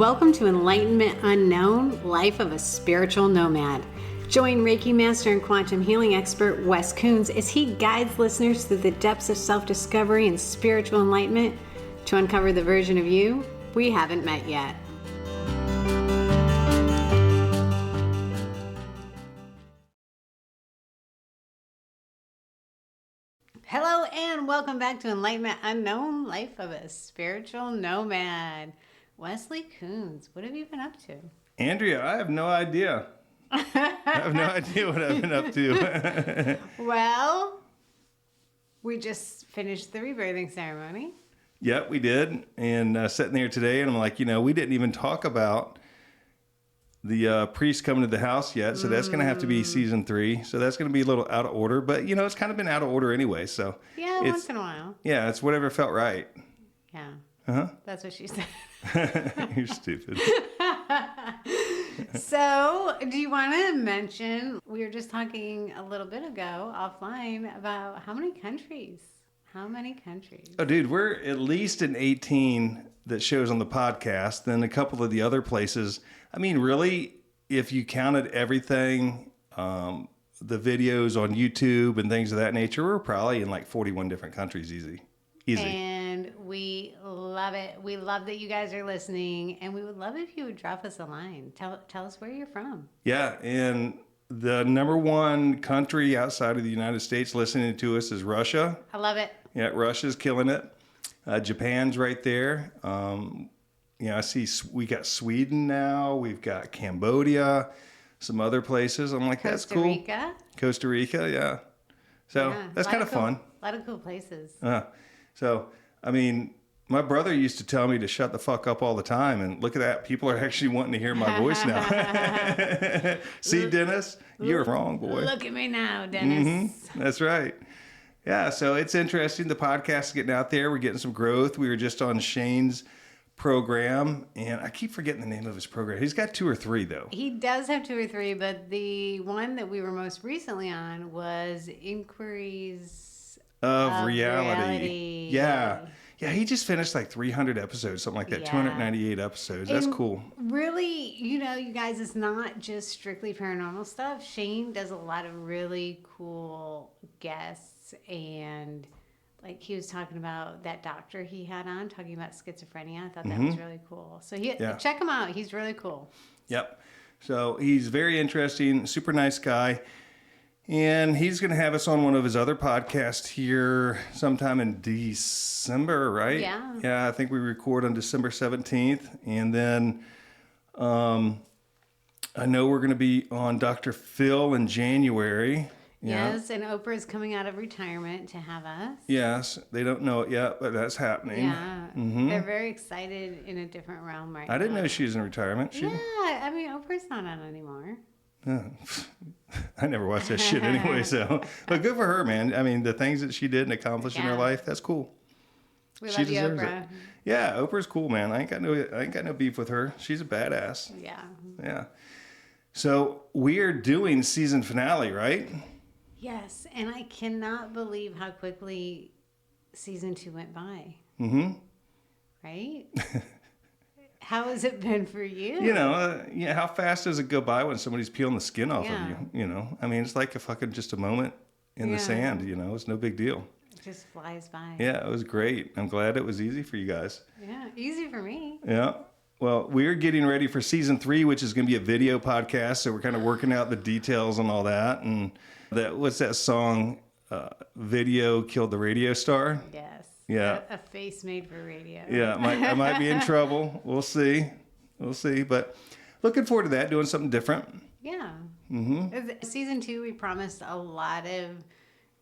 Welcome to Enlightenment Unknown, Life of a Spiritual Nomad. Join Reiki Master and Quantum Healing expert Wes Coons as he guides listeners through the depths of self-discovery and spiritual enlightenment to uncover the version of you we haven't met yet. Hello and welcome back to Enlightenment Unknown, Life of a Spiritual Nomad. Wesley Coons, what have you been up to? Andrea, I have no idea. I have no idea what I've been up to. Well, we just finished the rebirthing ceremony. Yep, we did. And sitting there today, and I'm like, we didn't even talk about the priest coming to the house yet. So that's going to have to be season 3. So that's going to be a little out of order. But, it's kind of been out of order anyway. So yeah, once in a while. Yeah, it's whatever felt right. Yeah. Uh-huh. That's what she said. You're stupid. So, do you want to mention, we were just talking a little bit ago offline about how many countries? Oh, dude, we're at least in 18 that shows on the podcast. Then a couple of the other places. I mean, really, if you counted everything, the videos on YouTube and things of that nature, we're probably in like 41 different countries easy. And we love it. We love that you guys are listening, and we would love if you would drop us a line. Tell us where you're from. Yeah, and the number one country outside of the United States listening to us is Russia. I love it. Yeah, Russia's killing it. Japan's right there. I see we got Sweden now. We've got Cambodia, some other places. I'm like, that's cool. Costa Rica, yeah. So that's kind of fun. A lot of cool places. So, I mean, my brother used to tell me to shut the fuck up all the time. And look at that. People are actually wanting to hear my voice now. See, Dennis? You're wrong, boy. Look at me now, Dennis. Mm-hmm. That's right. Yeah, so it's interesting. The podcast is getting out there. We're getting some growth. We were just on Shane's program, and I keep forgetting the name of his program. He's got 2 or 3, though. He does have 2 or 3, but the one that we were most recently on was Inquiries of reality. Yeah, he just finished like 300 episodes, something like that. 298 episodes. That's cool. Really, you guys, it's not just strictly paranormal stuff. Shane does a lot of really cool guests, and like he was talking about that doctor he had on, talking about schizophrenia. I thought that was really cool. So check him out. He's really cool. Yep. So he's very interesting, super nice guy. And he's going to have us on one of his other podcasts here sometime in December, right? Yeah. Yeah, I think we record on December 17th. And then I know we're going to be on Dr. Phil in January. Yes, and Oprah is coming out of retirement to have us. Yes, they don't know it yet, but that's happening. Yeah, They're very excited in a different realm right now. I didn't know she was in retirement. I mean, Oprah's not on anymore. I never watched that shit anyway, so. But good for her, man. I mean, the things that she did and accomplished in her life, that's cool. We love you, Oprah. It. Yeah, Oprah's cool, man. I ain't got no beef with her. She's a badass. Yeah. Yeah. So we are doing season finale, right? Yes, and I cannot believe how quickly season 2 went by. Mm-hmm. Right? How has it been for you? How fast does it go by when somebody's peeling the skin off of you? I mean, it's like just a moment in the sand, it's no big deal. It just flies by. Yeah, it was great. I'm glad it was easy for you guys. Yeah, easy for me. Yeah. Well, we're getting ready for season 3, which is going to be a video podcast. So we're kind of working out the details and all that. And what's that song? Video killed the radio star. Yes. Yeah. A face made for radio. Yeah, I might be in trouble. We'll see. But looking forward to that, doing something different. Yeah. Mm-hmm. Season 2, we promised a lot of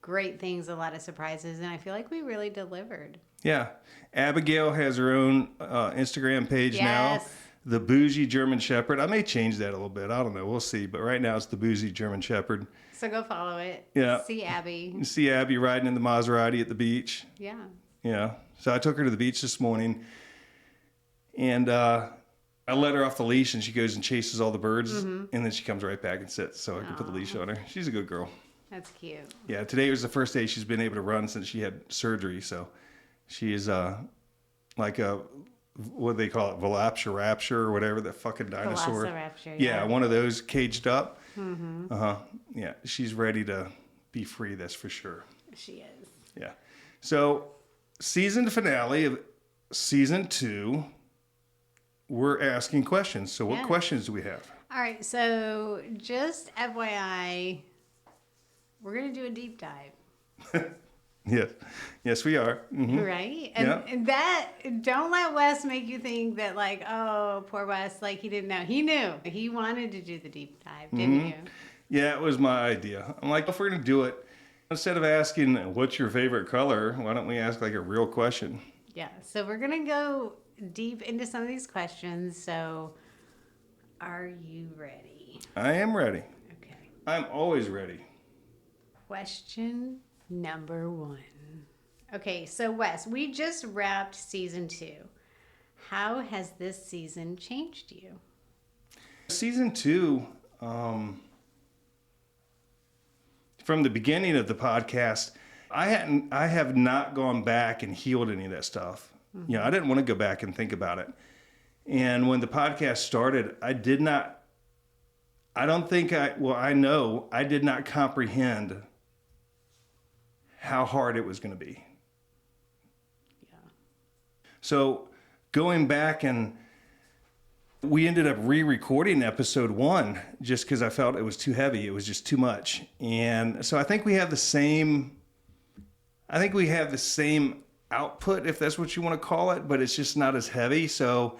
great things, a lot of surprises, and I feel like we really delivered. Yeah. Abigail has her own Instagram page now. The Bougie German Shepherd. I may change that a little bit. I don't know. We'll see. But right now it's the Bougie German Shepherd. So go follow it. Yeah. See Abby. You see Abby riding in the Maserati at the beach. Yeah. Yeah. So I took her to the beach this morning. And I let her off the leash and she goes and chases all the birds. And then she comes right back and sits so I can put the leash on her. She's a good girl. That's cute. Yeah. Today was the first day she's been able to run since she had surgery. So she is like a what they call it, Velociraptor or whatever, the fucking dinosaur. Velociraptor, yeah. One of those caged up. Mm-hmm. Yeah, she's ready to be free, that's for sure. She is. Yeah. So, season finale of season 2, we're asking questions. So what questions do we have? All right, so just FYI, we're going to do a deep dive. Yes, we are. Mm-hmm. Right? And that, don't let Wes make you think that, like, oh, poor Wes, like he didn't know. He knew. He wanted to do the deep dive, didn't you? Yeah, it was my idea. I'm like, if we're going to do it, instead of asking, what's your favorite color, why don't we ask like a real question? Yeah, so we're going to go deep into some of these questions. So, are you ready? I am ready. Okay. I'm always ready. Question number 1. Okay, so Wes, we just wrapped season 2. How has this season changed you? Season 2, from the beginning of the podcast, I have not gone back and healed any of that stuff. Mm-hmm. You know, I didn't want to go back and think about it. And when the podcast started, I did not comprehend how hard it was going to be. Yeah. So going back, and we ended up re-recording episode 1 just because I felt it was too heavy. It was just too much. And so I think we have the same output, if that's what you want to call it, but it's just not as heavy. So,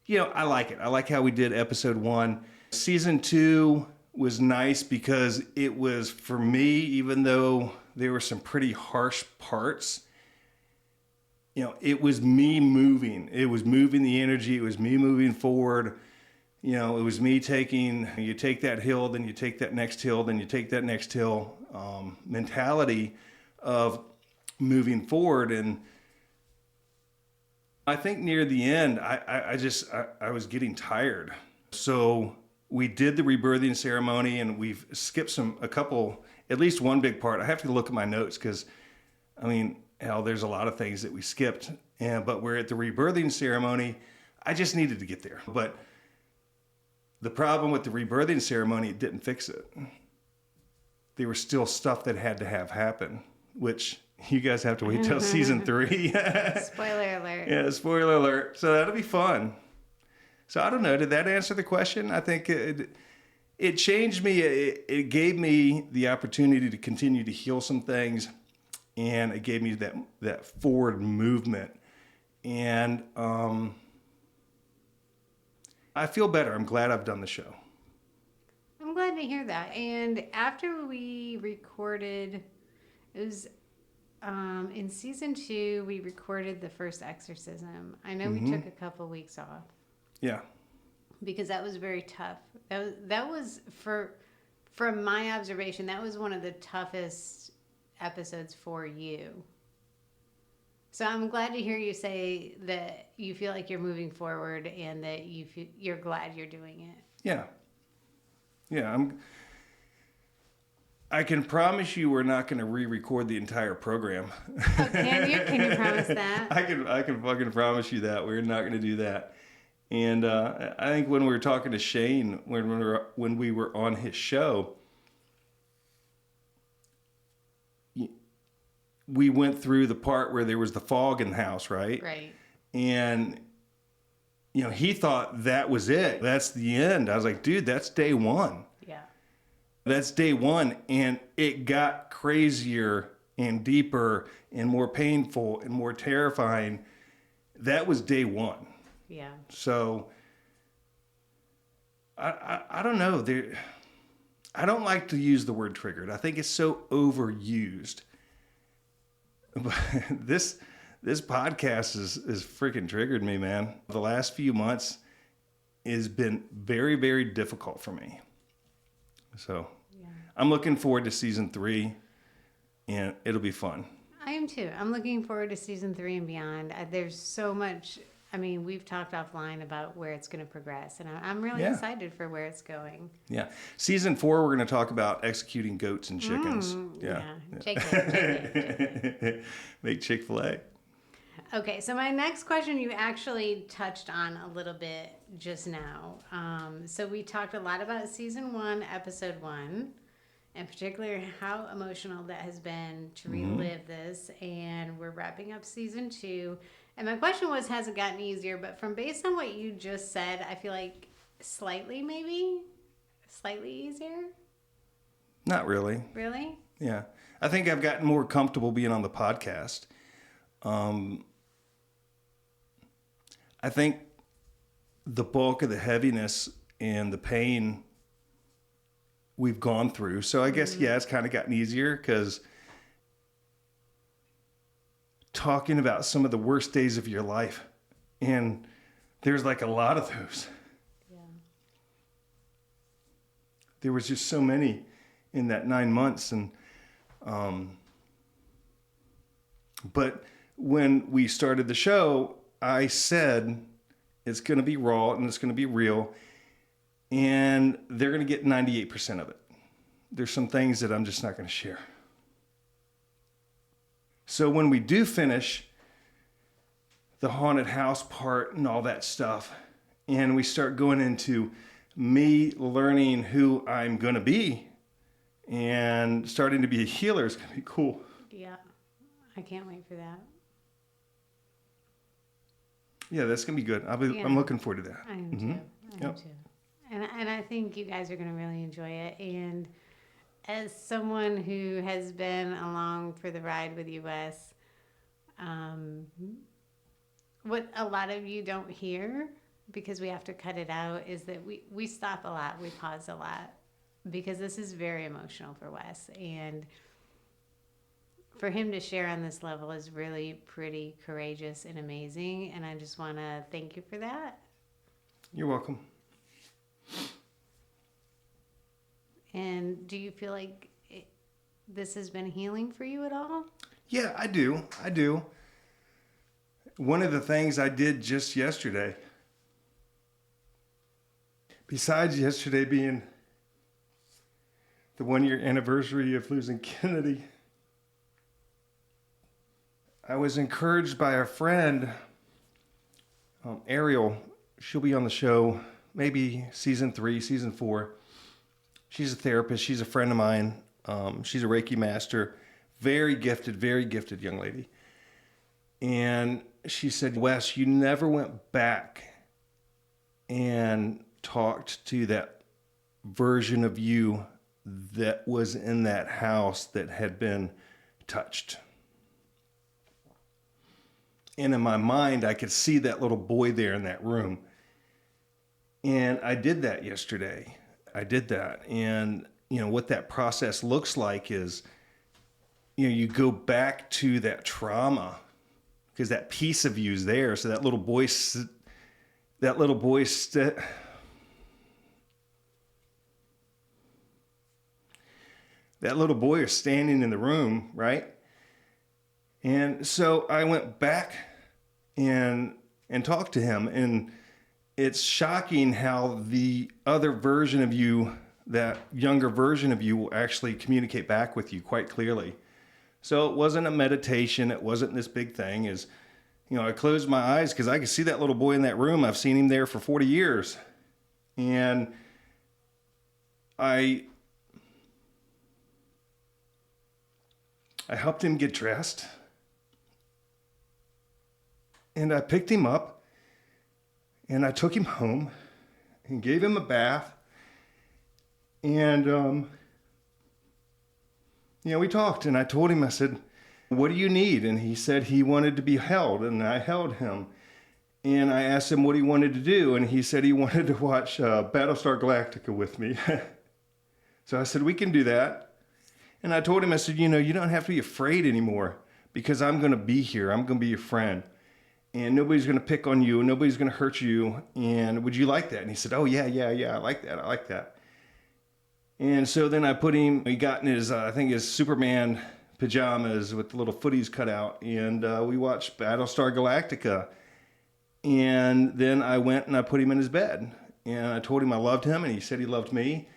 you know, I like it. I like how we did episode 1. Season 2 was nice because it was, for me, even though there were some pretty harsh parts, you know, it was me moving. It was moving the energy. It was me moving forward. You know, it was me you take that hill, then you take that next hill, then you take that next hill, mentality of moving forward. And I think near the end, I was getting tired. So we did the rebirthing ceremony, and we've skipped at least one big part. I have to look at my notes because, I mean, hell, there's a lot of things that we skipped. But we're at the rebirthing ceremony. I just needed to get there. But the problem with the rebirthing ceremony, it didn't fix it. There was still stuff that had to have happen, which you guys have to wait till season 3. Spoiler alert. Yeah, spoiler alert. So that'll be fun. So I don't know. Did that answer the question? I think it changed me. It gave me the opportunity to continue to heal some things, and it gave me that forward movement. And I feel better. I'm glad I've done the show. I'm glad to hear that. And after we recorded, it was in season 2, we recorded the first exorcism. I know we took a couple weeks off. Yeah. Because that was very tough. That was from my observation, that was one of the toughest episodes for you. So I'm glad to hear you say that you feel like you're moving forward and that you're glad you're doing it. Yeah. Yeah, I can promise you we're not going to re-record the entire program. Oh, can you? Can you promise that? I can fucking promise you that. We're not going to do that. And I think when we were talking to Shane, when we were on his show, we went through the part where there was the fog in the house, right? Right. And, you know, he thought that was it. That's the end. I was like, dude, that's day 1. Yeah. That's day 1. And it got crazier and deeper and more painful and more terrifying. That was day 1. Yeah. So I don't know. I don't like to use the word triggered. I think it's so overused. But this podcast is freaking triggered me, man. The last few months has been very, very difficult for me. So I'm looking forward to season 3, and it'll be fun. I am too. I'm looking forward to season 3 and beyond. There's so much. I mean, we've talked offline about where it's going to progress, and I'm really excited for where it's going. Yeah. Season 4, we're going to talk about executing goats and chickens. Yeah. Chicken. Make Chick-fil-A. Okay, so my next question you actually touched on a little bit just now. So we talked a lot about season 1, episode 1, and particularly how emotional that has been to relive this. And we're wrapping up season 2. And my question was, has it gotten easier? But from based on what you just said, I feel like slightly easier. Not really. Really? Yeah. I think I've gotten more comfortable being on the podcast. I think the bulk of the heaviness and the pain we've gone through. So I guess, yeah, it's kind of gotten easier because talking about some of the worst days of your life, and there's like a lot of those. Yeah. There was just so many in that 9 months. And, but when we started the show, I said, it's going to be raw and it's going to be real, and they're going to get 98% of it. There's some things that I'm just not going to share. So when we do finish the haunted house part and all that stuff, and we start going into me learning who I'm going to be and starting to be a healer, it's going to be cool. Yeah. I can't wait for that. Yeah, that's going to be good. I'm looking forward to that. I am too. I am too. And I think you guys are going to really enjoy it. And as someone who has been along for the ride with you, Wes, what a lot of you don't hear, because we have to cut it out, is that we stop a lot, we pause a lot, because this is very emotional for Wes. And for him to share on this level is really pretty courageous and amazing. And I just want to thank you for that. You're welcome. And do you feel like this has been healing for you at all? Yeah, I do. One of the things I did just yesterday, besides yesterday being the 1-year anniversary of losing Kennedy, I was encouraged by a friend, Ariel. She'll be on the show, maybe season 3, season 4. She's a therapist. She's a friend of mine. She's a Reiki master. Very gifted young lady. And she said, Wes, you never went back and talked to that version of you that was in that house that had been touched. And in my mind, I could see that little boy there in that room. And I did that yesterday. And, what that process looks like is, you go back to that trauma because that piece of you is there. So that little boy is standing in the room, right? And so I went back and talked to him, and it's shocking how the other version of you, that younger version of you, will actually communicate back with you quite clearly. So it wasn't a meditation. It wasn't this big thing. I closed my eyes because I could see that little boy in that room. I've seen him there for 40 years. And I helped him get dressed. And I picked him up and I took him home and gave him a bath. And, we talked, and I told him, I said, what do you need? And he said he wanted to be held, and I held him. And I asked him what he wanted to do, and he said he wanted to watch Battlestar Galactica with me. So I said, we can do that. And I told him, I said, you don't have to be afraid anymore because I'm going to be here. I'm going to be your friend. And nobody's going to pick on you. Nobody's going to hurt you. And would you like that? And he said, oh, yeah. I like that. And so then I put him, he got in his, I think his Superman pajamas with the little footies cut out. And we watched Battlestar Galactica. And then I went and I put him in his bed. And I told him I loved him, and he said he loved me.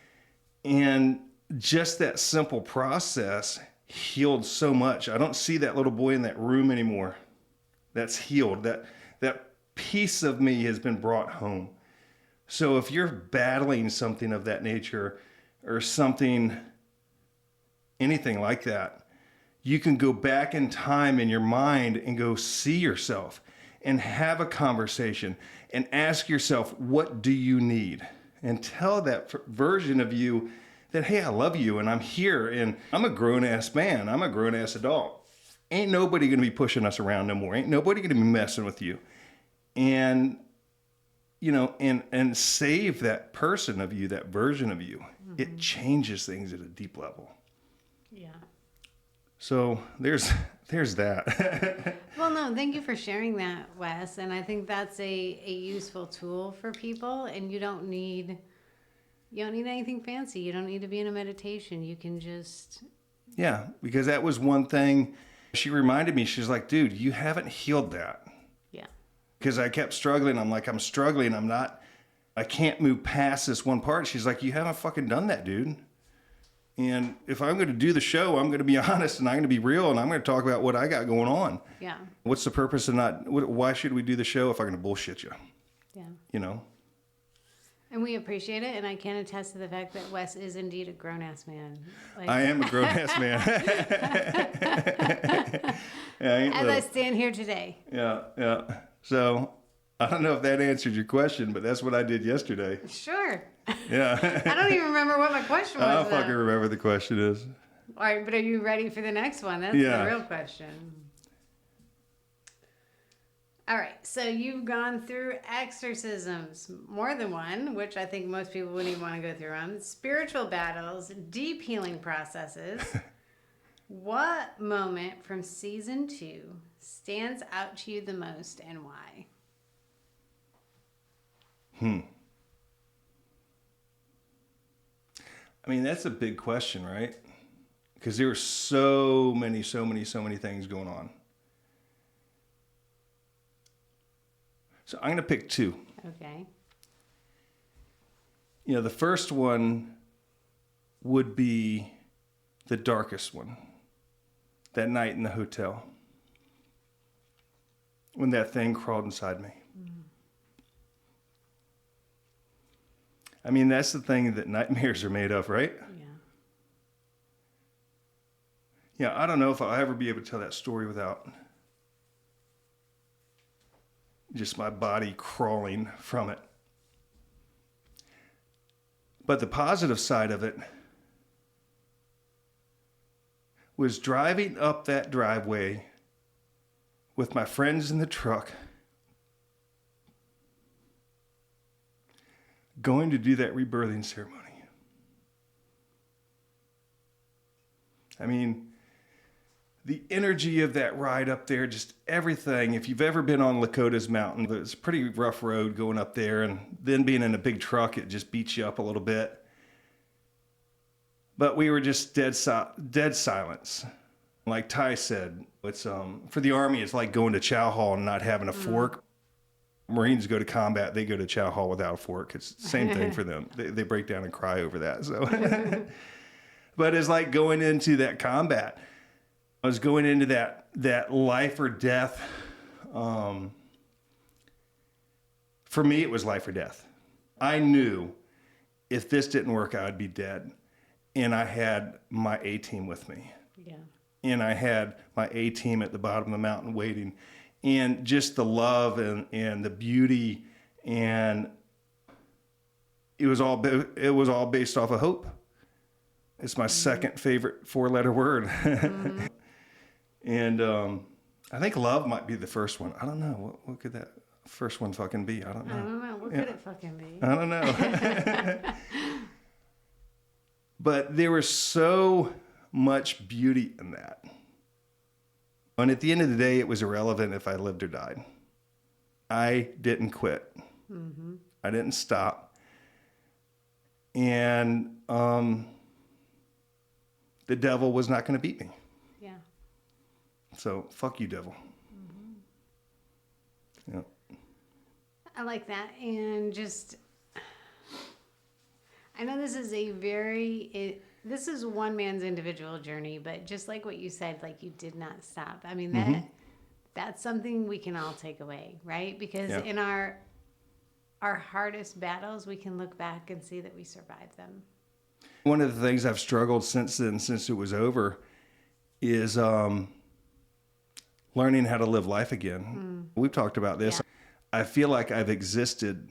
And just that simple process healed so much. I don't see that little boy in that room anymore. that's healed. That piece of me has been brought home. So if you're battling something of that nature or something, anything like that, you can go back in time in your mind and go see yourself and have a conversation and ask yourself, what do you need? And tell that version of you that, hey, I love you and I'm here and I'm a grown-ass man. I'm a grown-ass adult. Ain't nobody going to be pushing us around no more. Ain't nobody going to be messing with you. And, you know, and save that person of you, that version of you. Mm-hmm. It changes things at a deep level. Yeah. So there's that. Well, no, thank you for sharing that, Wes. And I think that's a useful tool for people. And you don't need anything fancy. You don't need to be in a meditation. You can just... Yeah, because that was one thing she reminded me. She's like, dude, you haven't healed that. Yeah. Because I kept struggling. I'm struggling. I can't move past this one part. She's like, you haven't fucking done that, dude. And if I'm going to do the show, I'm going to be honest and I'm going to be real and I'm going to talk about what I got going on. Yeah. What's the purpose of why should we do the show if I'm going to bullshit you? Yeah. You know? And we appreciate it. And I can attest to the fact that Wes is indeed a grown-ass man. Like... I am a grown-ass man. As I stand here today. Yeah. So I don't know if that answered your question, but that's what I did yesterday. Sure. Yeah. I don't even remember what my question was. I don't fucking remember the question is. All right, but are you ready for the next one? That's the real question. All right, so you've gone through exorcisms, more than one, which I think most people wouldn't even want to go through on, spiritual battles, deep healing processes. What moment from season 2 stands out to you the most and why? I mean, that's a big question, right? Because there were so many things going on. So I'm going to pick 2. Okay. You know, the first one would be the darkest one. That night in the hotel. When that thing crawled inside me. I mean, that's the thing that nightmares are made of, right? Yeah. Yeah, I don't know if I'll ever be able to tell that story without just my body crawling from it. But the positive side of it was driving up that driveway with my friends in the truck, going to do that rebirthing ceremony. I mean, the energy of that ride up there, just everything. If you've ever been on Lakota's Mountain, it's a pretty rough road going up there, and then being in a big truck, it just beats you up a little bit. But we were just dead silence. Like Ty said, it's for the Army, it's like going to chow hall and not having a fork. Marines go to combat, they go to chow hall without a fork. It's the same thing for them. They break down and cry over that. So, but it's like going into that combat. I was going into that life or death. For me, it was life or death. I knew if this didn't work, I would be dead. And I had my A-team with me. Yeah. And I had my A-team at the bottom of the mountain waiting. And just the love and the beauty, and it was all based off of hope. It's my second favorite 4-letter word. And I think love might be the first one. I don't know. What could that first one fucking be? I don't know. What could it fucking be? I don't know. But there was so much beauty in that. And at the end of the day, it was irrelevant if I lived or died. I didn't quit. Mm-hmm. I didn't stop. And the devil was not going to beat me. Yeah. So, fuck you, devil. Mm-hmm. Yeah. I like that. And just, I know this is this is one man's individual journey, but just like what you said, like you did not stop. I mean, that's something we can all take away, right? Because in our hardest battles, we can look back and see that we survived them. One of the things I've struggled since then, since it was over, is learning how to live life again. We've talked about this. Yeah. I feel like I've existed.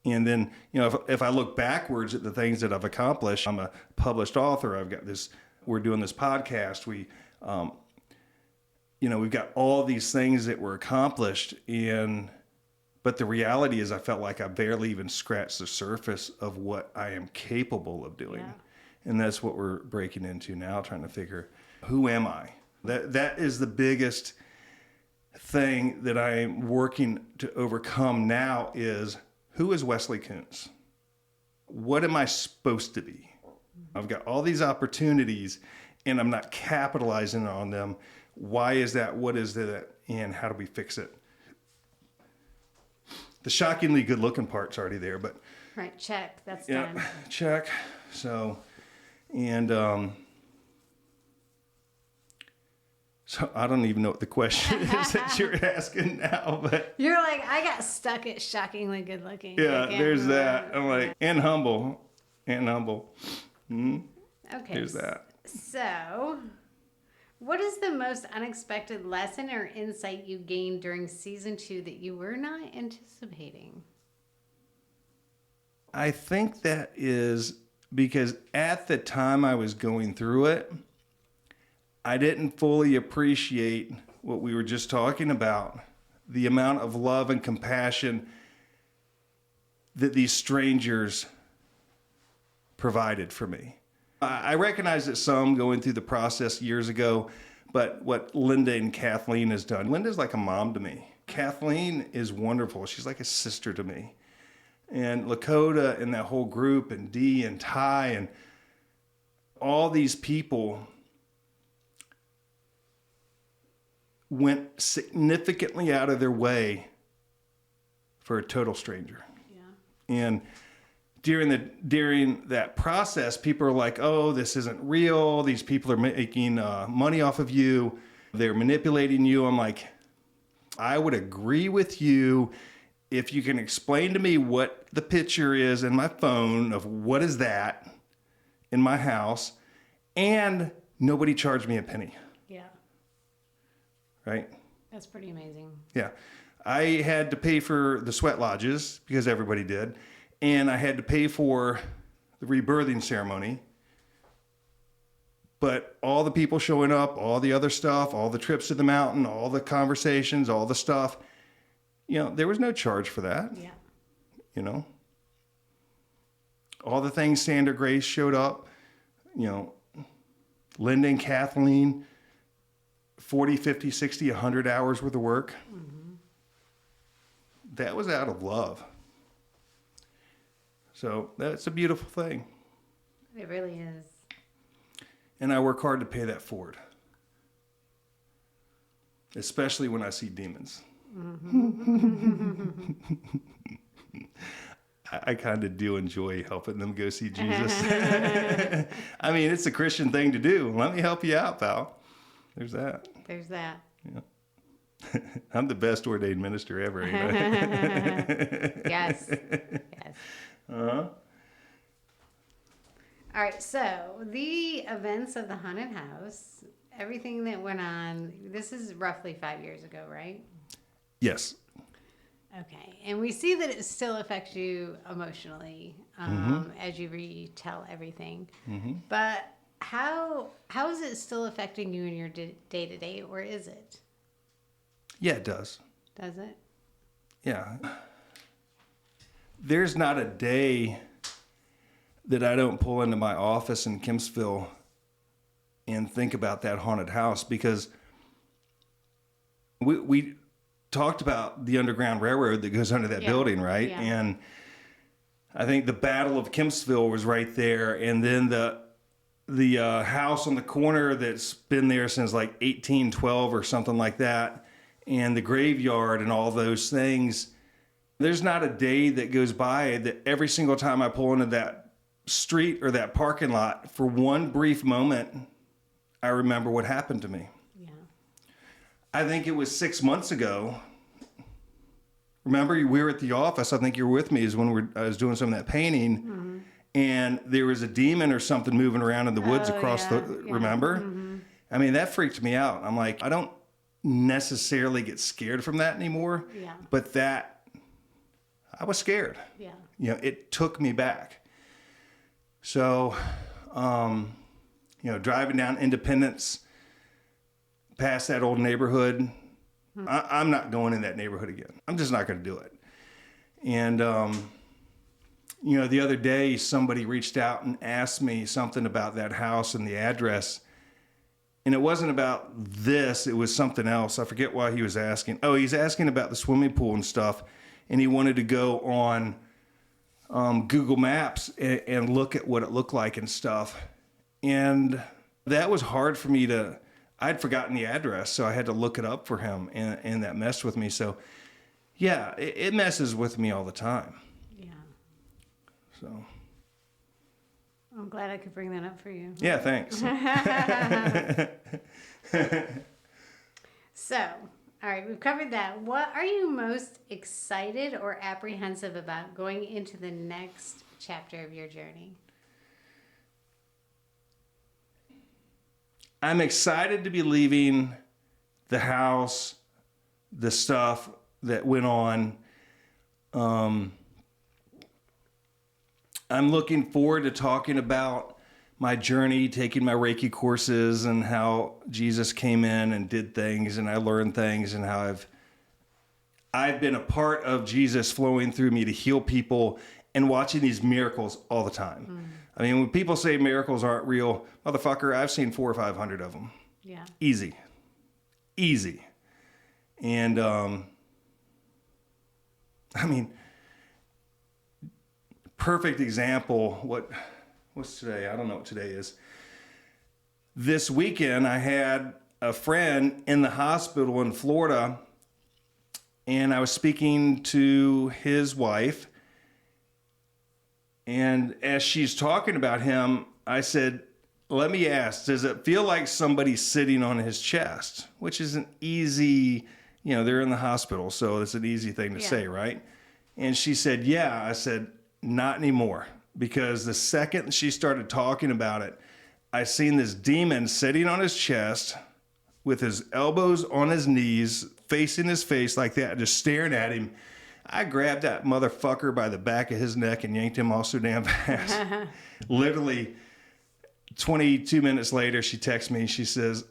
And then, if I look backwards at the things that I've accomplished, I'm a published author. I've got this, we're doing this podcast. We've got all these things that were accomplished. But the reality is I felt like I barely even scratched the surface of what I am capable of doing. Yeah. And that's what we're breaking into now, trying to figure, who am I? That is the biggest thing that I'm working to overcome now is, who is Wesley Kuntz? What am I supposed to be? I've got all these opportunities and I'm not capitalizing on them. Why is that? What is that? And how do we fix it? The shockingly good looking part's already there, but. Right, check, that's done. Check. So I don't even know what the question is that you're asking now, but. You're like, I got stuck at shockingly good looking. Yeah, there's that. I'm like, and humble. Mm-hmm. Okay. There's that. So, what is the most unexpected lesson or insight you gained during season 2 that you were not anticipating? I think that is because at the time I was going through it, I didn't fully appreciate what we were just talking about, the amount of love and compassion that these strangers provided for me. I recognized that some going through the process years ago, but what Linda and Kathleen has done, Linda's like a mom to me. Kathleen is wonderful. She's like a sister to me. And Lakota and that whole group and Dee and Ty and all these people went significantly out of their way for a total stranger. Yeah. And during that process, people are like, oh, this isn't real. These people are making money off of you. They're manipulating you. I'm like, I would agree with you if you can explain to me what the picture is in my phone of what is that in my house, and nobody charged me a penny. Yeah. Right? That's pretty amazing. Yeah. I had to pay for the sweat lodges because everybody did. And I had to pay for the rebirthing ceremony. But all the people showing up, all the other stuff, all the trips to the mountain, all the conversations, all the stuff, there was no charge for that. Yeah. All the things Sandra Grace showed up, Linda and Kathleen, 40, 50, 60, 100 hours worth of work. Mm-hmm. That was out of love. So that's a beautiful thing. It really is. And I work hard to pay that forward. Especially when I see demons. Mm-hmm. I kind of do enjoy helping them go see Jesus. I mean, it's a Christian thing to do. Let me help you out, pal. There's that. Yeah. I'm the best ordained minister ever. Yes. Uh-huh. All right, so the events of the haunted house, everything that went on, this is roughly 5 years ago, right? Yes. Okay, and we see that it still affects you emotionally as you retell everything. Mm-hmm. But how is it still affecting you in your day-to-day, or is it? Yeah, it does. Does it? Yeah. There's not a day that I don't pull into my office in Kempsville and think about that haunted house, because we talked about the Underground Railroad that goes under that building, right? Yeah. And I think the Battle of Kempsville was right there, and then the house on the corner that's been there since like 1812 or something like that, and the graveyard and all those things. There's not a day that goes by that every single time I pull into that street or that parking lot, for one brief moment, I remember what happened to me. Yeah. I think it was 6 months ago. Remember, we were at the office. I think you were with me. Is when I was doing some of that painting, mm-hmm. and there was a demon or something moving around in the woods across the. Yeah. Remember? Mm-hmm. I mean, that freaked me out. I'm like, I don't necessarily get scared from that anymore. Yeah. But that, I was scared. Yeah. You know, it took me back. So, you know, driving down Independence, past that old neighborhood. I'm not going in that neighborhood again. I'm just not going to do it. And, you know, the other day, somebody reached out and asked me something about that house and the address. And it wasn't about this. It was something else. I forget why he was asking. Oh, he's asking about the swimming pool and stuff. And he wanted to go on Google Maps and look at what it looked like and stuff. And that was hard for me to... I'd forgotten the address, so I had to look it up for him, and that messed with me. So, yeah, it messes with me all the time. Yeah. So. I'm glad I could bring that up for you. Yeah, thanks. So, all right, we've covered that. What are you most excited or apprehensive about going into the next chapter of your journey? I'm excited to be leaving the house, the stuff that went on. I'm looking forward to talking about my journey, taking my Reiki courses and how Jesus came in and did things and I learned things and how I've been a part of Jesus flowing through me to heal people and watching these miracles all the time. Mm. I mean, when people say miracles aren't real, motherfucker, I've seen 400 or 500 of them. Yeah. Easy. And, I mean, perfect example. What's today? I don't know what today is. This weekend, I had a friend in the hospital in Florida, and I was speaking to his wife. And as she's talking about him, I said, let me ask, does it feel like somebody's sitting on his chest? Which is an easy, you know, they're in the hospital, so it's an easy thing to say, right? And she said, yeah. I said, not anymore. Because the second she started talking about it, I seen this demon sitting on his chest with his elbows on his knees, facing his face like that, just staring at him. I grabbed that motherfucker by the back of his neck and yanked him off so damn fast. Literally 22 minutes later, she texts me. She says,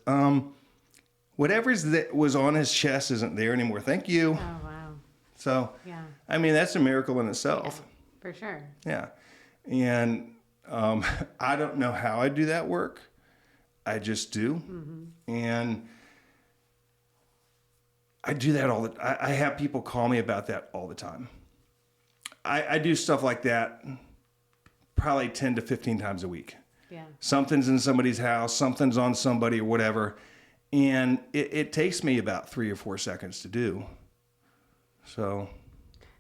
whatever that was on his chest isn't there anymore. Thank you. Oh, wow. So, yeah. I mean, that's a miracle in itself. Yeah, for sure. Yeah. And I don't know how I do that work. I just do. Mm-hmm. And I do that I have people call me about that all the time. I do stuff like that probably 10 to 15 times a week. Yeah. Something's in somebody's house, something's on somebody or whatever. And it takes me about 3 or 4 seconds to do. So.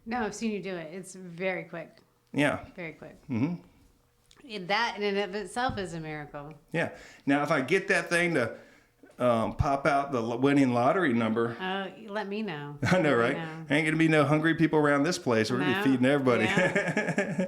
No, I've seen you do it. It's very quick. Yeah. Very quick. Mm-hmm. That in and of itself is a miracle. Yeah. Now, if I get that thing to pop out the winning lottery number. Let me know. I know, right? Ain't going to be no hungry people around this place. We're going to be feeding everybody. Yeah.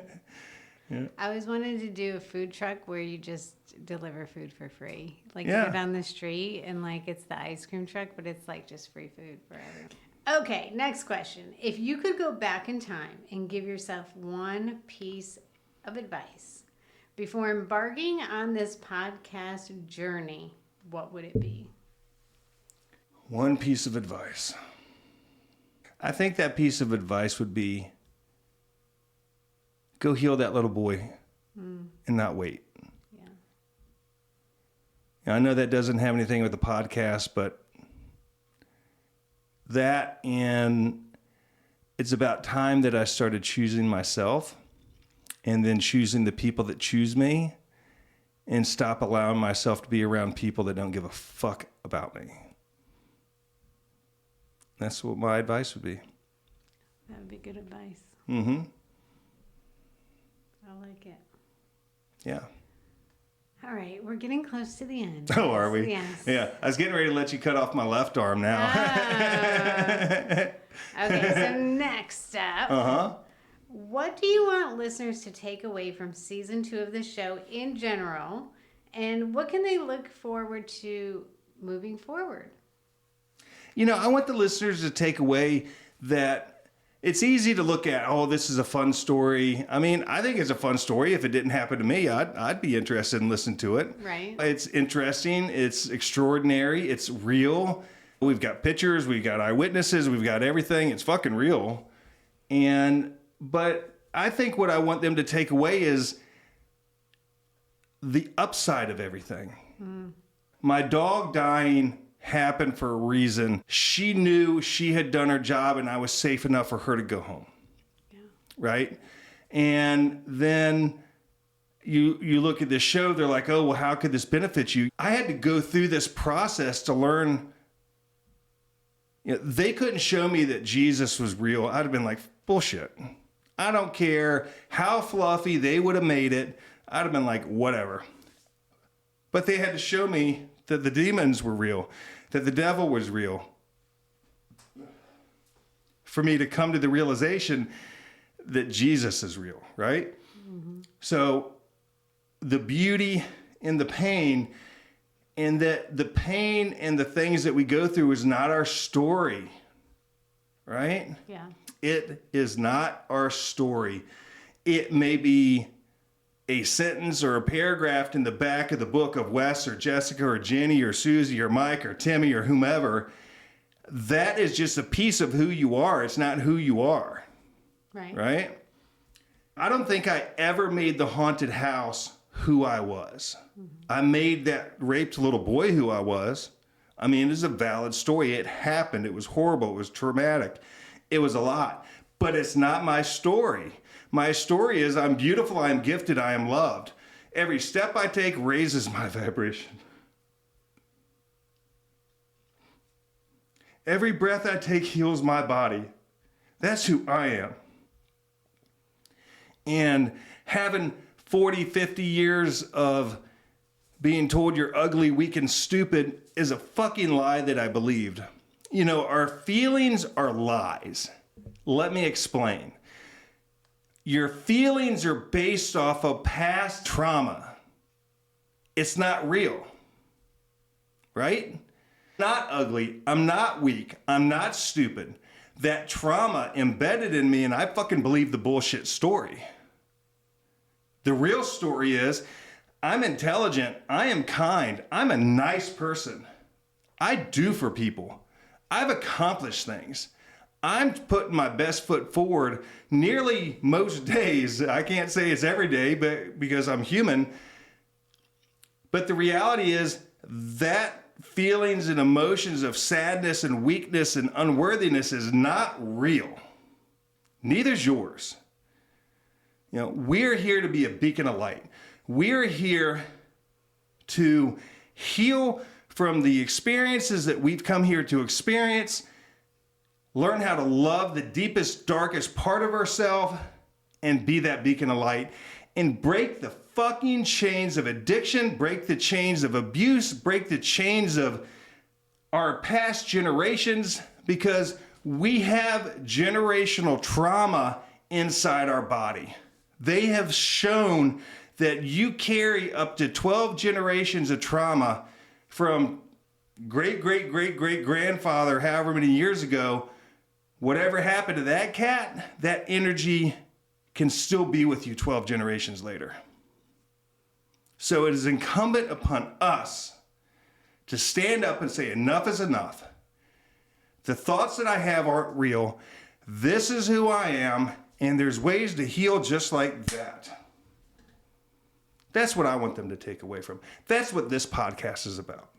Yeah. I always wanted to do a food truck where you just deliver food for free. Like you go down the street and like it's the ice cream truck, but it's like just free food for everyone. Okay, next question. If you could go back in time and give yourself one piece of advice before embarking on this podcast journey, what would it be? One piece of advice. I think that piece of advice would be go heal that little boy and not wait. Yeah. Now, I know that doesn't have anything with the podcast, but that and it's about time that I started choosing myself and then choosing the people that choose me and stop allowing myself to be around people that don't give a fuck about me. That's what my advice would be. That would be good advice. Mm-hmm. I like it. Yeah. All right, we're getting close to the end. Oh, are we? Yes. Yeah, I was getting ready to let you cut off my left arm now. Okay, so next up. What do you want listeners to take away from season 2 of the show in general? And what can they look forward to moving forward? I want the listeners to take away that it's easy to look at, oh, this is a fun story. I mean, I think it's a fun story. If it didn't happen to me, I'd be interested in listening to it. Right. It's interesting. It's extraordinary. It's real. We've got pictures. We've got eyewitnesses. We've got everything. It's fucking real. But I think what I want them to take away is the upside of everything. My dog dying happened for a reason. She knew she had done her job and I was safe enough for her to go home. Yeah. Right? And then you look at this show, they're like, oh, well, how could this benefit you? I had to go through this process to learn. They couldn't show me that Jesus was real. I'd have been like, bullshit. I don't care how fluffy they would have made it. I'd have been like, whatever. But they had to show me that the demons were real, that the devil was real, for me to come to the realization that Jesus is real, right? Mm-hmm. So the beauty in the pain, and that the pain and the things that we go through is not our story, right? Yeah. It is not our story. It may be a sentence or a paragraph in the back of the book of Wes or Jessica or Jenny or Susie or Mike or Timmy or whomever. That is just a piece of who you are. It's not who you are. Right? I don't think I ever made the haunted house who I was. Mm-hmm. I made that raped little boy who I was. I mean, it's a valid story. It happened. It was horrible. It was traumatic. It was a lot. But it's not my story. My story is I'm beautiful, I am gifted, I am loved. Every step I take raises my vibration. Every breath I take heals my body. That's who I am. And having 40, 50 years of being told you're ugly, weak, and stupid is a fucking lie that I believed. Our feelings are lies. Let me explain. Your feelings are based off of past trauma. It's not real, right? Not ugly. I'm not weak. I'm not stupid. That trauma embedded in me, and I fucking believe the bullshit story. The real story is I'm intelligent. I am kind. I'm a nice person. I do for people. I've accomplished things. I'm putting my best foot forward nearly most days. I can't say it's every day, but because I'm human. But the reality is that feelings and emotions of sadness and weakness and unworthiness is not real. Neither's yours. We're here to be a beacon of light. We're here to heal from the experiences that we've come here to experience. Learn how to love the deepest, darkest part of ourselves and be that beacon of light and break the fucking chains of addiction, break the chains of abuse, break the chains of our past generations, because we have generational trauma inside our body. They have shown that you carry up to 12 generations of trauma from great-great-great-great-grandfather however many years ago. Whatever happened to that cat, that energy can still be with you 12 generations later. So it is incumbent upon us to stand up and say, enough is enough. The thoughts that I have aren't real. This is who I am, and there's ways to heal just like that. That's what I want them to take away from. That's what this podcast is about.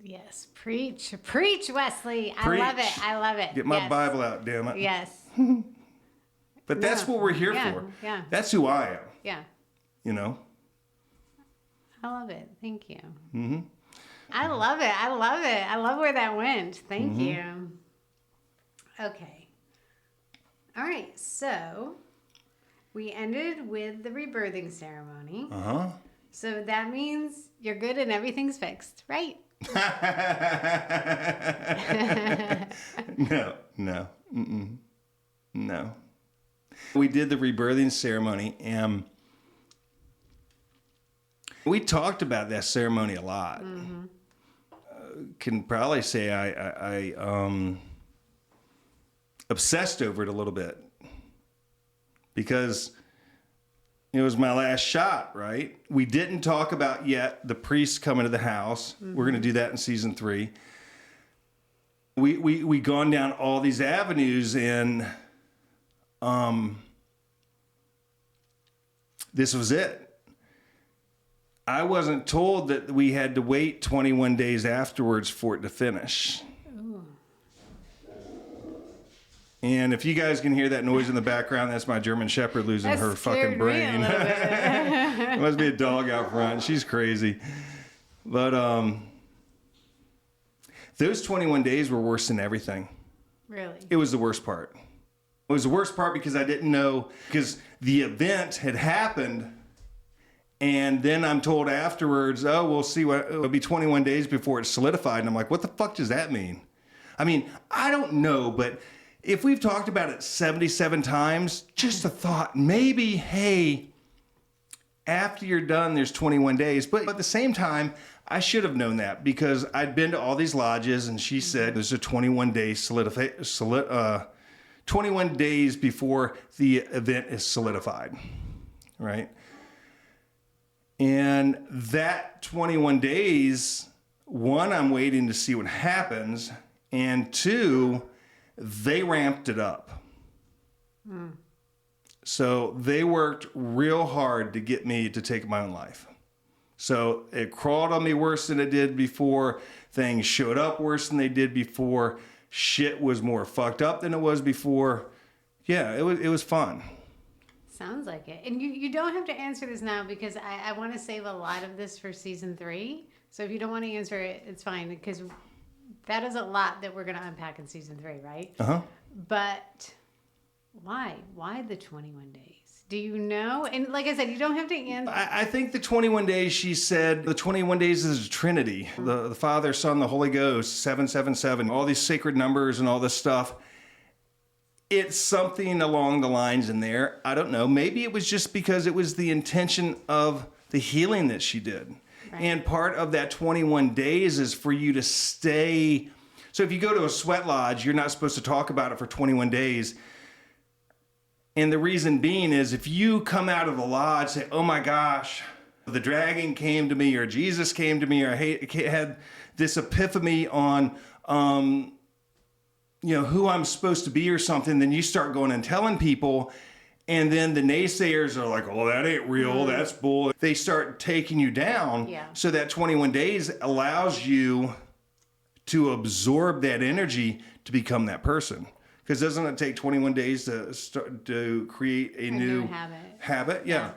Yes, preach, Wesley. Preach. I love it. Get my Bible out, damn it. Yes. But that's what we're here for. Yeah. That's who I am. Yeah. I love it. Thank you. Mm-hmm. I love it. I love where that went. Thank you. Okay. All right. So we ended with the rebirthing ceremony. So that means you're good and everything's fixed, right? No. No. We did the rebirthing ceremony, and we talked about that ceremony a lot. Mm-hmm. Can probably say I obsessed over it a little bit because it was my last shot, right? We didn't talk about yet the priest coming to the house. Mm-hmm. We're going to do that in season 3. We gone down all these avenues, and this was it. I wasn't told that we had to wait 21 days afterwards for it to finish. Ooh. And if you guys can hear that noise in the background, that's my German Shepherd losing her fucking brain. It must be a dog out front. She's crazy. But those 21 days were worse than everything. Really? It was the worst part. It was the worst part because I didn't know, because the event had happened. And then I'm told afterwards, oh, we'll see what, it'll be 21 days before it's solidified. And I'm like, what the fuck does that mean? I mean, I don't know, but if we've talked about it 77 times, just a thought, maybe, hey, after you're done, there's 21 days. But at the same time, I should have known that because I'd been to all these lodges and she said there's a 21 days before the event is solidified, right? And that 21 days, one, I'm waiting to see what happens. And 2, they ramped it up. Mm. So they worked real hard to get me to take my own life. So it crawled on me worse than it did before. Things showed up worse than they did before. Shit was more fucked up than it was before. Yeah, it was fun. Sounds like it. And you don't have to answer this now because I want to save a lot of this for season 3. So if you don't want to answer it, it's fine because that is a lot that we're going to unpack in season 3, right? Uh-huh. But why? Why the 21 days? Do you know? And like I said, you don't have to answer. I think the 21 days, she said, the 21 days is a Trinity. The Father, Son, the Holy Ghost, 777, all these sacred numbers and all this stuff. It's something along the lines in there. I don't know. Maybe it was just because it was the intention of the healing that she did. Right. And part of that 21 days is for you to stay. So if you go to a sweat lodge, you're not supposed to talk about it for 21 days. And the reason being is if you come out of the lodge, say, oh my gosh, the dragon came to me, or Jesus came to me, or I had this epiphany on, who I'm supposed to be or something, then you start going and telling people, and then the naysayers are like, oh, that ain't real, that's bull. They start taking you down. Yeah. So that 21 days allows you to absorb that energy to become that person. Because doesn't it take 21 days to create a new habit? Yeah.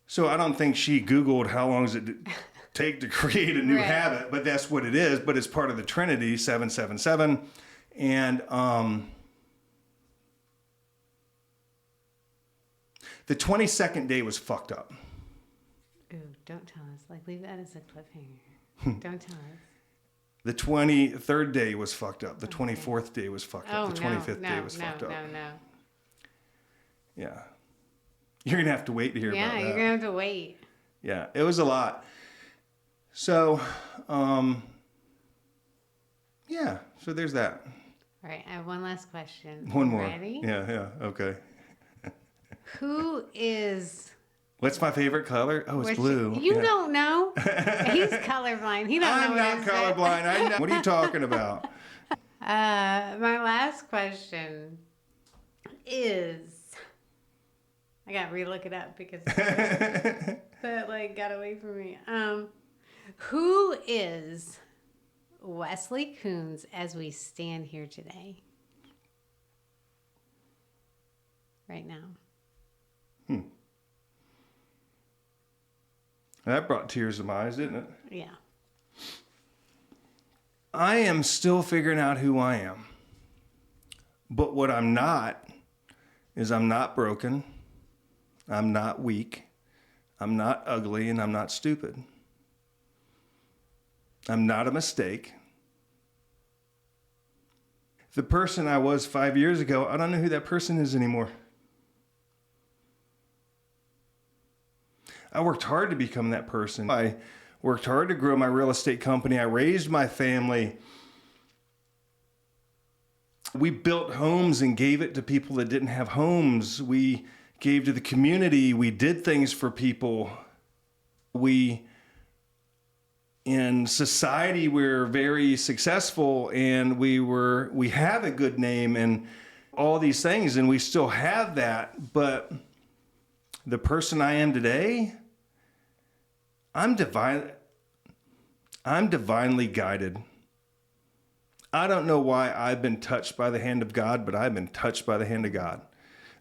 So I don't think she Googled how long does it take to create a new habit, but that's what it is. But it's part of the Trinity, 777. And the 22nd day was fucked up. Ooh, don't tell us. Like, leave that as a cliffhanger. Don't tell us. The 23rd day was fucked up. The 24th day was fucked up. The 25th day was fucked up. No. Yeah. You're going to have to wait to hear about that. Yeah, you're going to have to wait. Yeah, it was a lot. So, so there's that. All right, I have one last question. One more. Ready? Yeah, okay. Who is... What's my favorite color? Oh, it's blue. You don't know. He's colorblind. He don't know. I'm not colorblind. I know. What are you talking about? My last question is, I gotta relook it up because that got away from me. Who is Wesley Coons as we stand here today? Right now. That brought tears to my eyes, didn't it? Yeah. I am still figuring out who I am. But what I'm not is I'm not broken. I'm not weak. I'm not ugly, and I'm not stupid. I'm not a mistake. The person I was 5 years ago, I don't know who that person is anymore. I worked hard to become that person. I worked hard to grow my real estate company. I raised my family. We built homes and gave it to people that didn't have homes. We gave to the community. We did things for people. In society, we're very successful, and we have a good name and all these things, and we still have that. But the person I am today, I'm divinely guided. I don't know why I've been touched by the hand of God, but I've been touched by the hand of God.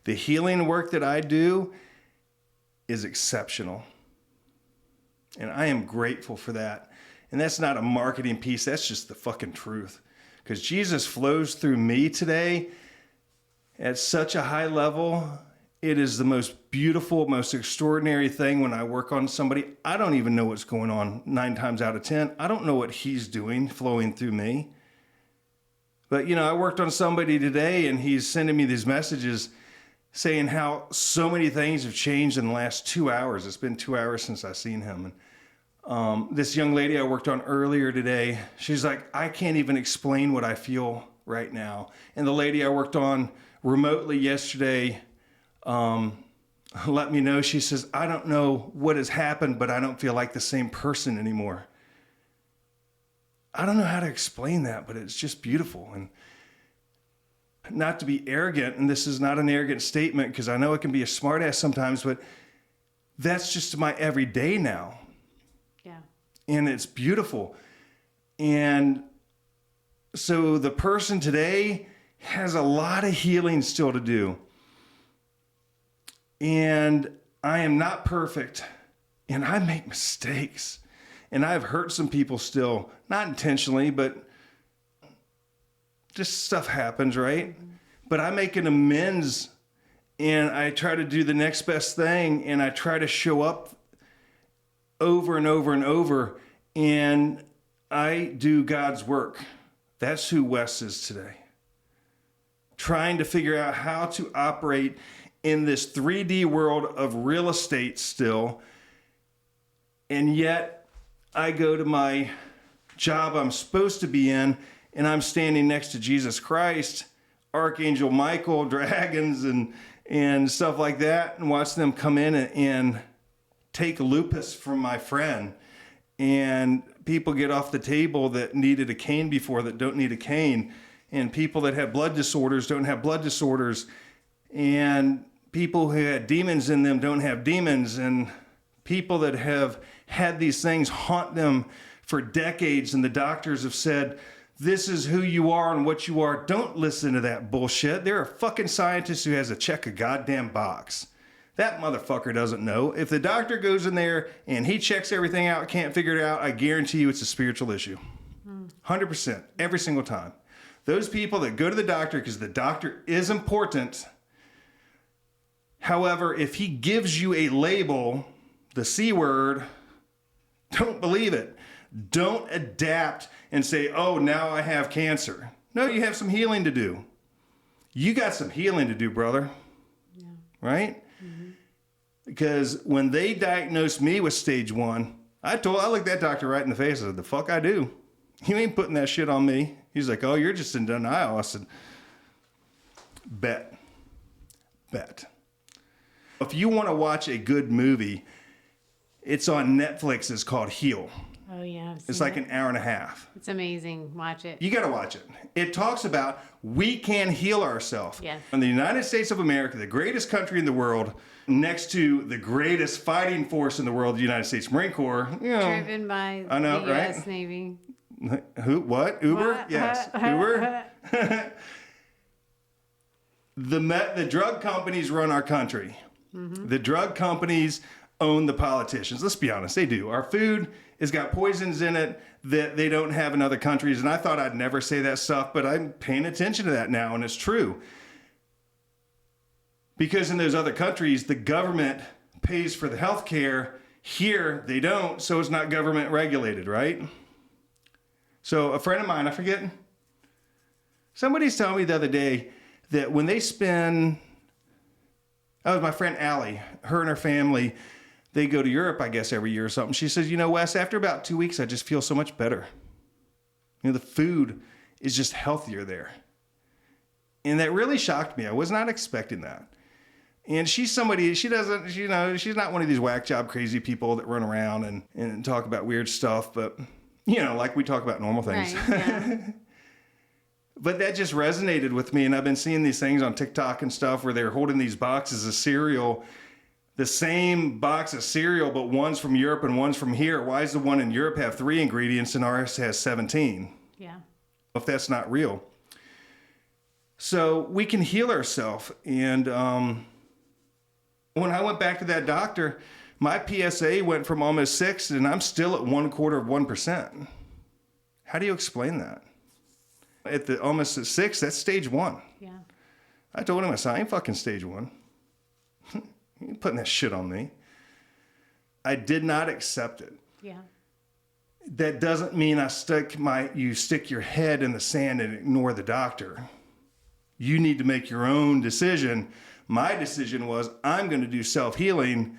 The healing work that I do is exceptional. And I am grateful for that. And that's not a marketing piece. That's just the fucking truth. Because Jesus flows through me today at such a high level. It is the most beautiful, most extraordinary thing when I work on somebody. I don't even know what's going on 9 times out of 10. I don't know what he's doing flowing through me. But, I worked on somebody today, and he's sending me these messages saying how so many things have changed in the last 2 hours. It's been 2 hours since I've seen him. And this young lady I worked on earlier today, she's like, I can't even explain what I feel right now. And the lady I worked on remotely yesterday let me know, she says, I don't know what has happened, but I don't feel like the same person anymore. I don't know how to explain that, but it's just beautiful. And not to be arrogant, and this is not an arrogant statement because I know it can be a smart ass sometimes, but that's just my everyday now. Yeah. And it's beautiful. And so the person today has a lot of healing still to do. And I am not perfect, and I make mistakes. And I've hurt some people still, not intentionally, but just stuff happens, right? Mm-hmm. But I make an amends, and I try to do the next best thing, and I try to show up over and over and over, and I do God's work. That's who Wes is today. Trying to figure out how to operate in this 3D world of real estate still, and yet I go to my job I'm supposed to be in, and I'm standing next to Jesus Christ, Archangel Michael, dragons, and stuff like that, and watch them come in and take lupus from my friend. And people get off the table that needed a cane before that don't need a cane. And people that have blood disorders don't have blood disorders. And people who had demons in them don't have demons. And people that have had these things haunt them for decades, and the doctors have said, this is who you are and what you are. Don't listen to that bullshit. There are fucking scientists who has to check a goddamn box. That motherfucker doesn't know. If the doctor goes in there and he checks everything out, can't figure it out, I guarantee you it's a spiritual issue. 100%, every single time. Those people that go to the doctor because the doctor is important. However, if he gives you a label, the C word, don't believe it. Don't adapt and say, oh, now I have cancer. No, you have some healing to do. You got some healing to do, brother. Yeah. Right? Mm-hmm. Because when they diagnosed me with stage 1, I looked that doctor right in the face. I said, the fuck I do. You ain't putting that shit on me. He's like, oh, you're just in denial. I said, bet. If you want to watch a good movie, it's on Netflix. It's called Heal. Oh, yeah. It's like an hour and a half. It's amazing. Watch it. You got to watch it. It talks about we can heal ourselves. Yes. In the United States of America, the greatest country in the world, next to the greatest fighting force in the world, the United States Marine Corps. Driven by the U.S. right? Navy. Who? What? Uber? What? Yes. Uber? The drug companies run our country. Mm-hmm. The drug companies own the politicians. Let's be honest, they do. Our food has got poisons in it that they don't have in other countries. And I thought I'd never say that stuff, but I'm paying attention to that now, and it's true. Because in those other countries, the government pays for the health care. Here, they don't, so it's not government regulated, right? So a friend of mine, I forget, somebody's telling me the other day that when they spend, oh, it was my friend Allie, her and her family, they go to Europe, I guess, every year or something. She says, Wes, after about 2 weeks, I just feel so much better. The food is just healthier there. And that really shocked me. I was not expecting that. And she's somebody, she doesn't, she's not one of these whack job crazy people that run around and talk about weird stuff, but, like we talk about normal things. Right, yeah. But that just resonated with me. And I've been seeing these things on TikTok and stuff where they're holding these boxes of cereal, the same box of cereal, but one's from Europe and one's from here. Why does the one in Europe have 3 ingredients and ours has 17? Yeah. If that's not real. So we can heal ourselves. And when I went back to that doctor, my PSA went from almost 6 and I'm still at 1/4%. How do you explain that? Almost at 6, that's stage 1. Yeah. I told him, I said, I ain't fucking stage 1. You ain't putting that shit on me. I did not accept it. Yeah. That doesn't mean you stick your head in the sand and ignore the doctor. You need to make your own decision. My decision was I'm going to do self-healing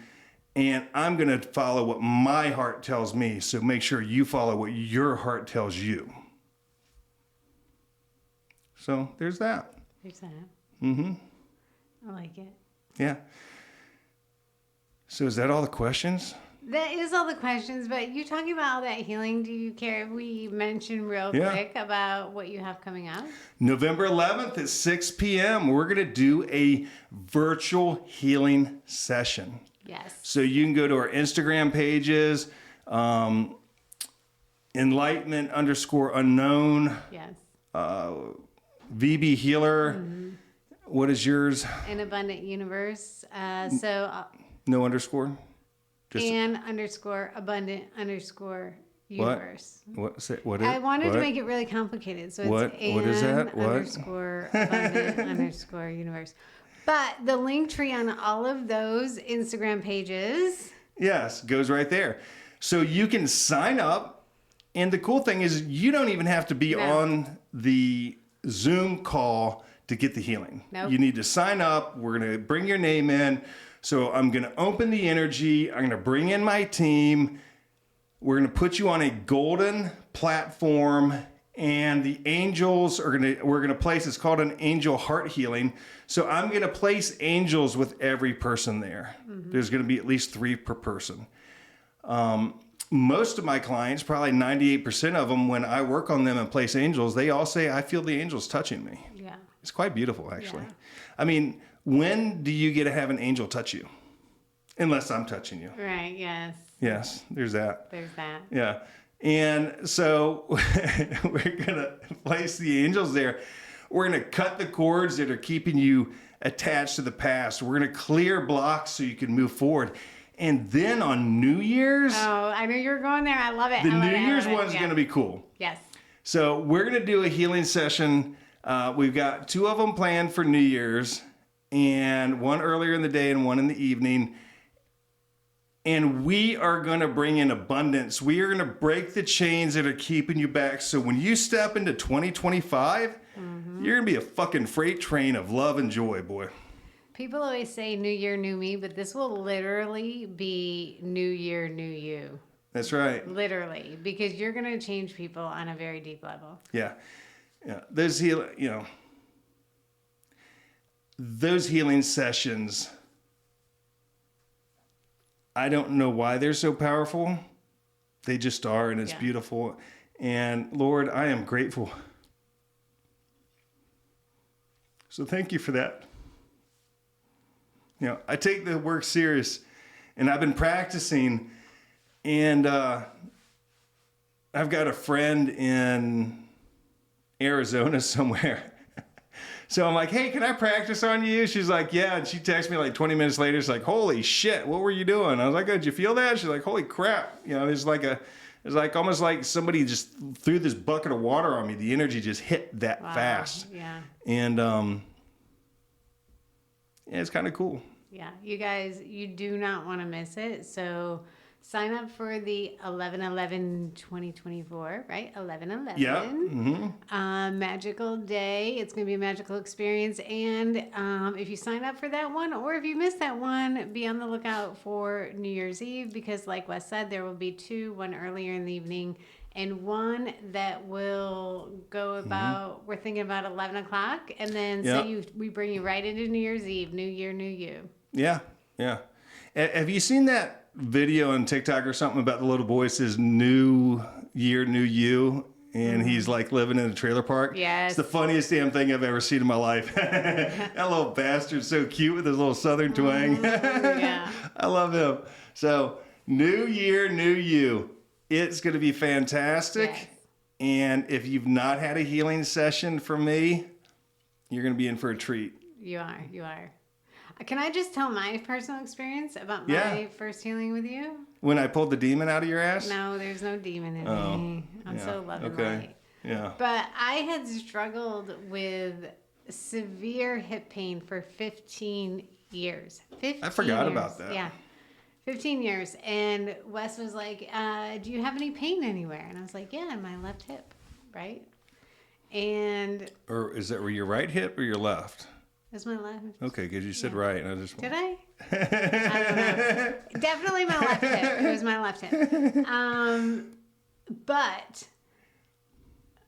and I'm going to follow what my heart tells me. So make sure you follow what your heart tells you. So there's that. There's that. Mm-hmm. I like it. Yeah. So is that all the questions? That is all the questions, but you talking about all that healing, do you care if we mention real quick about what you have coming up? November 11th at 6 p.m., we're going to do a virtual healing session. Yes. So you can go to our Instagram pages, Enlightenment_Unknown. Yes. VB Healer. Mm-hmm. What is yours? An Abundant Universe. No underscore? And _abundant _universe. What is? I wanted to make it really complicated. So it's what is that? What? _abundant _universe. But the link tree on all of those Instagram pages. Yes, goes right there. So you can sign up. And the cool thing is you don't even have to be on the Zoom call to get the healing. Nope. You need to sign up. We're going to bring your name in. So I'm going to open the energy. I'm going to bring in my team. We're going to put you on a golden platform, and the angels we're going to place, it's called an angel heart healing. So I'm going to place angels with every person there. Mm-hmm. There's going to be at least 3 per person. Most of my clients, probably 98% of them, when I work on them and place angels, they all say, I feel the angels touching me. Yeah. It's quite beautiful, actually. Yeah. I mean, when do you get to have an angel touch you? Unless I'm touching you. Right, yes. Yes, there's that. There's that. Yeah. And so we're going to place the angels there. We're going to cut the cords that are keeping you attached to the past. We're going to clear blocks so you can move forward. And then on New Year's. Oh, I knew you were going there. I love it. The New Year's one's going to be cool. Yes. So we're going to do a healing session. We've got 2 of them planned for New Year's, and one earlier in the day and one in the evening. And we are going to bring in abundance. We are going to break the chains that are keeping you back. So when you step into 2025, you're going to be a fucking freight train of love and joy, boy. People always say New Year, New Me, but this will literally be New Year, New You. That's right. Literally, because you're going to change people on a very deep level. Yeah. Yeah. Those healing sessions, I don't know why they're so powerful. They just are, and it's beautiful. And Lord, I am grateful. So thank you for that. I take the work serious, and I've been practicing, and I've got a friend in Arizona somewhere. So I'm like, hey, can I practice on you? She's like, yeah. And she texts me like 20 minutes later. She's like, holy shit, what were you doing? I was like, oh, did you feel that? She's like, holy crap. It's like almost like somebody just threw this bucket of water on me. The energy just hit that fast. Yeah. And it's kind of cool. Yeah. You guys, you do not want to miss it. So sign up for the 11/11/2024, right? 11/11. Yeah. Mm-hmm. Magical day. It's going to be a magical experience. And if you sign up for that one, or if you miss that one, be on the lookout for New Year's Eve, because like Wes said, there will be two, one earlier in the evening and one that will go about, we're thinking about 11 o'clock. And then we bring you right into New Year's Eve, New Year, New You. Yeah. Yeah. Have you seen that video on TikTok or something about the little boy says New Year, New You? And he's like living in a trailer park. Yes. It's the funniest damn thing I've ever seen in my life. That little bastard's so cute with his little southern twang. Yeah. I love him. So, New Year, New You. It's going to be fantastic. Yes. And if you've not had a healing session from me, you're going to be in for a treat. You are. Can I just tell my personal experience about my first healing with you? When I pulled the demon out of your ass? No, there's no demon in me. I'm so love and light. Yeah. But I had struggled with severe hip pain for 15 years. I forgot about that. Yeah. 15 years. And Wes was like, do you have any pain anywhere? And I was like, yeah, in my left hip, right? And... Or is that where your right hip or your left? It's my left. Okay, because you said right. And I just... Did I? I don't know. Definitely my left hip. It was my left hip. But...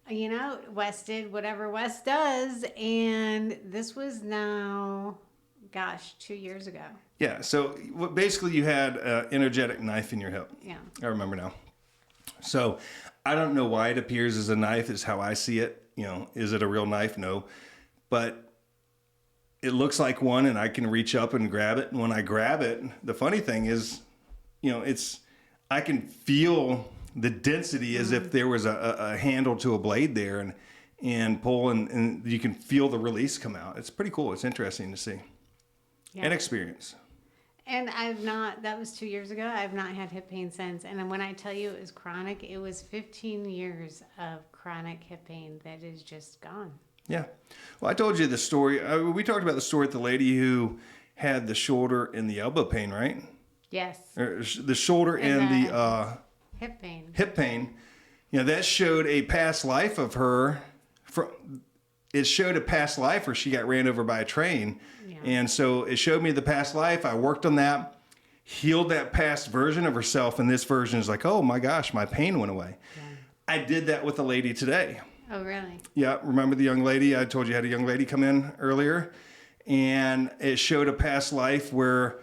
You know, Wes did whatever Wes does, and this was now, 2 years ago. Yeah, so basically you had an energetic knife in your hip. Yeah. I remember now. So I don't know why it appears as a knife is how I see it. You know, is it a real knife? No. But it looks like one, and I can reach up and grab it. And when I grab it, the funny thing is, you know, I can feel the density as if there was a handle to a blade there, and pull, and you can feel the release come out. It's pretty cool. It's interesting to see and experience. And that was 2 years ago. I've not had hip pain since. And when I tell you it was chronic, it was 15 years of chronic hip pain that is just gone. Yeah. Well, I told you the story. We talked about the story with the lady who had the shoulder and the elbow pain, right? Yes. Or the shoulder and the hip pain. Hip pain. You know, that showed a past life of her. It showed a past life where she got ran over by a train. Yeah. And so it showed me the past life. I worked on that, healed that past version of herself. And this version is like, oh my gosh, my pain went away. Yeah. I did that with a lady today. Oh, really? Yeah. Remember the young lady? I told you I had a young lady come in earlier. And it showed a past life where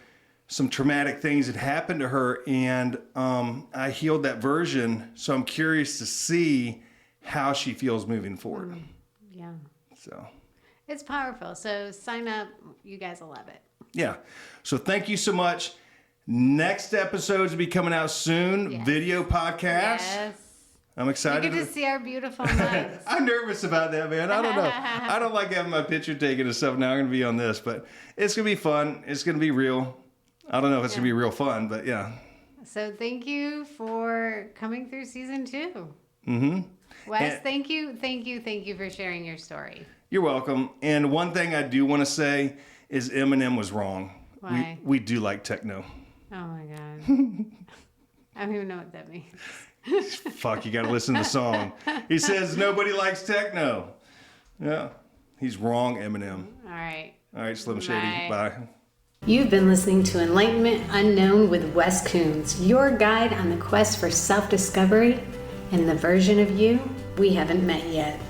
some traumatic things had happened to her. And I healed that version. So I'm curious to see how she feels moving forward. Yeah. So it's powerful. So sign up. You guys will love it. Yeah. So thank you so much. Next episodes will be coming out soon. Yes. Video podcast. Yes. I'm excited. You get to see our beautiful mugs. I'm nervous about that, man. I don't know. I don't like having my picture taken and stuff. Now I'm going to be on this, but it's going to be fun. It's going to be real. I don't know if it's going to be real fun, but yeah. So thank you for coming through season 2. Mm-hmm. Wes, thank you for sharing your story. You're welcome. And one thing I do want to say is Eminem was wrong. Why? We do like techno. Oh my God. I don't even know what that means. Fuck, you got to listen to the song. He says nobody likes techno. Yeah. He's wrong, Eminem. All right. All right, Slim Shady. Bye. You've been listening to Enlightenment Unknown with Wes Coons, your guide on the quest for self-discovery and the version of you we haven't met yet.